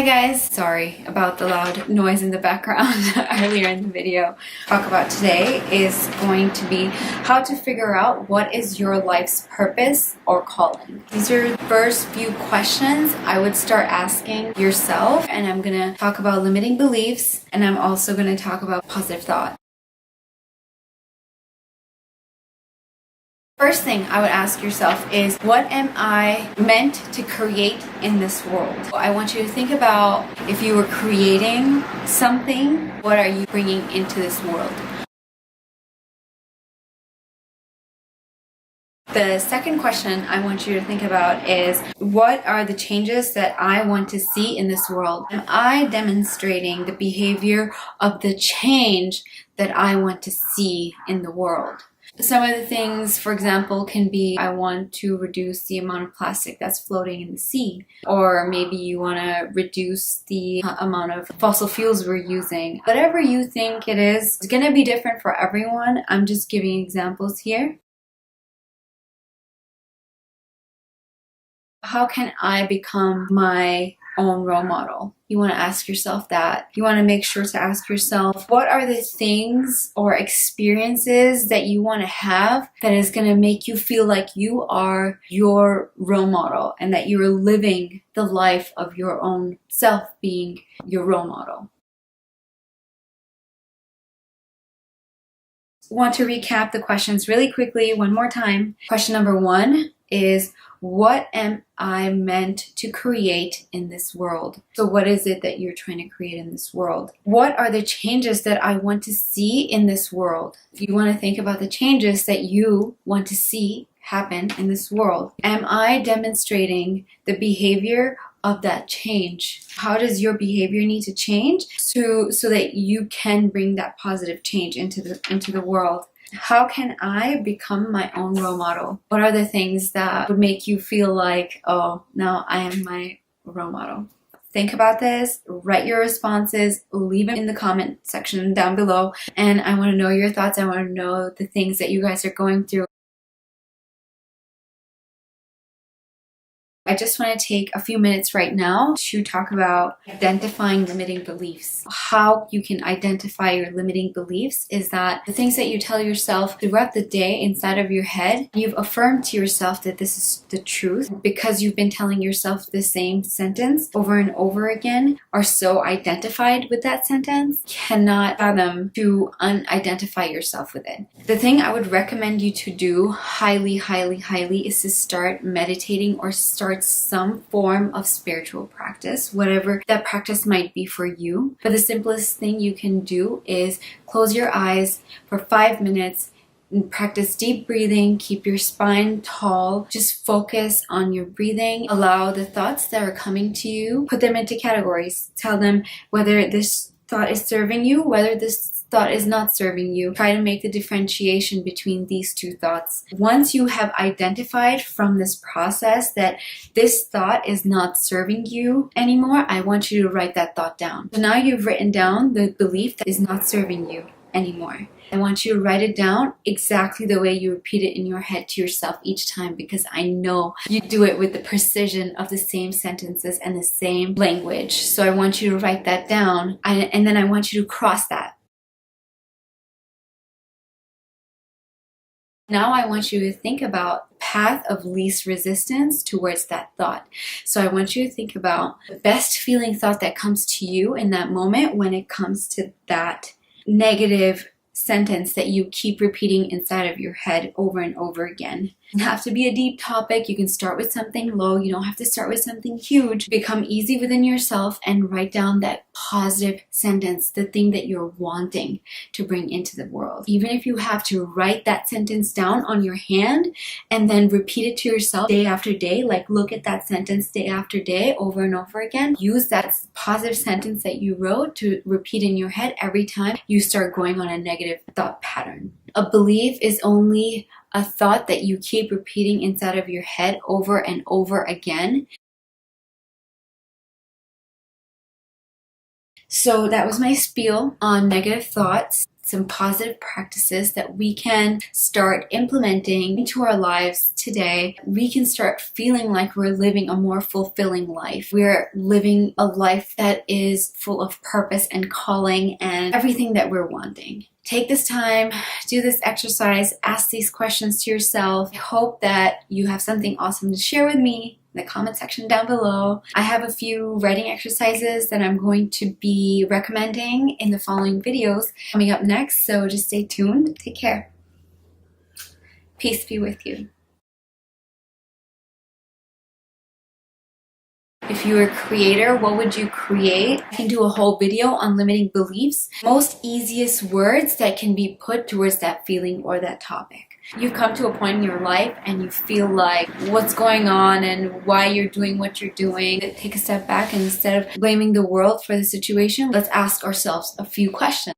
Hi guys, sorry about the loud noise in the background earlier in the video. Talk about today is going to be how to figure out what is your life's purpose or calling. These are the first few questions I would start asking yourself, and I'm gonna talk about limiting beliefs, and I'm also gonna talk about positive thought. First thing I would ask yourself is, what am I meant to create in this world? I want you to think about, if you were creating something, what are you bringing into this world? The second question I want you to think about is, what are the changes that I want to see in this world? Am I demonstrating the behavior of the change that I want to see in the world? Some of the things, for example, can be, I want to reduce the amount of plastic that's floating in the sea. Or maybe you want to reduce the amount of fossil fuels we're using. Whatever you think it is, it's going to be different for everyone. I'm just giving examples here. How can I become my own role model? You want to ask yourself that. You want to make sure to ask yourself, what are the things or experiences that you want to have that is going to make you feel like you are your role model and that you're living the life of your own self being your role model. Want to recap the questions really quickly one more time. Question number 1 is, what am I meant to create in this world? So what is it that you're trying to create in this world? What are the changes that I want to see in this world? If you want to think about the changes that you want to see happen in this world, am I demonstrating the behavior of that change? How does your behavior need to change so that you can bring that positive change into the world? How can I become my own role model? What are the things that would make you feel like, oh, now I am my role model? Think about this, write your responses, leave them in the comment section down below, and I want to know your thoughts. I want to know the things that you guys are going through. I just want to take a few minutes right now to talk about identifying limiting beliefs. How you can identify your limiting beliefs is that the things that you tell yourself throughout the day inside of your head, you've affirmed to yourself that this is the truth because you've been telling yourself the same sentence over and over again, are so identified with that sentence, cannot fathom to unidentify yourself with it. The thing I would recommend you to do highly, highly, highly is to start meditating or start some form of spiritual practice, whatever that practice might be for you. But the simplest thing you can do is close your eyes for 5 minutes and practice deep breathing. Keep your spine tall. Just focus on your breathing. Allow the thoughts that are coming to you, put them into categories. Tell them whether this thought is serving you, whether this thought is not serving you. Try to make the differentiation between these two thoughts. Once you have identified from this process that this thought is not serving you anymore, I want you to write that thought down. So now you've written down the belief that is not serving you anymore. I want you to write it down exactly the way you repeat it in your head to yourself each time, because I know you do it with the precision of the same sentences and the same language. So I want you to write that down, and then I want you to cross that. Now I want you to think about the path of least resistance towards that thought. So I want you to think about the best feeling thought that comes to you in that moment when it comes to that negative sentence that you keep repeating inside of your head over and over again. It doesn't have to be a deep topic. You can start with something low. You don't have to start with something huge. Become easy within yourself and write down that positive sentence, the thing that you're wanting to bring into the world. Even if you have to write that sentence down on your hand and then repeat it to yourself day after day, like look at that sentence day after day over and over again. Use that positive sentence that you wrote to repeat in your head every time you start going on a negative thought pattern. A belief is only a thought that you keep repeating inside of your head over and over again. So that was my spiel on negative thoughts. some positive practices that we can start implementing into our lives today, we can start feeling like we're living a more fulfilling life. We're living a life that is full of purpose and calling and everything that we're wanting. Take this time, do this exercise, ask these questions to yourself. I hope that you have something awesome to share with me in the comment section down below. I have a few writing exercises that I'm going to be recommending in the following videos coming up next, so just stay tuned. Take care. Peace be with you. If you were a creator, what would you create? I can do a whole video on limiting beliefs. Most easiest words that can be put towards that feeling or that topic. You've come to a point in your life and you feel like what's going on and why you're doing what you're doing. Take a step back and instead of blaming the world for the situation, let's ask ourselves a few questions.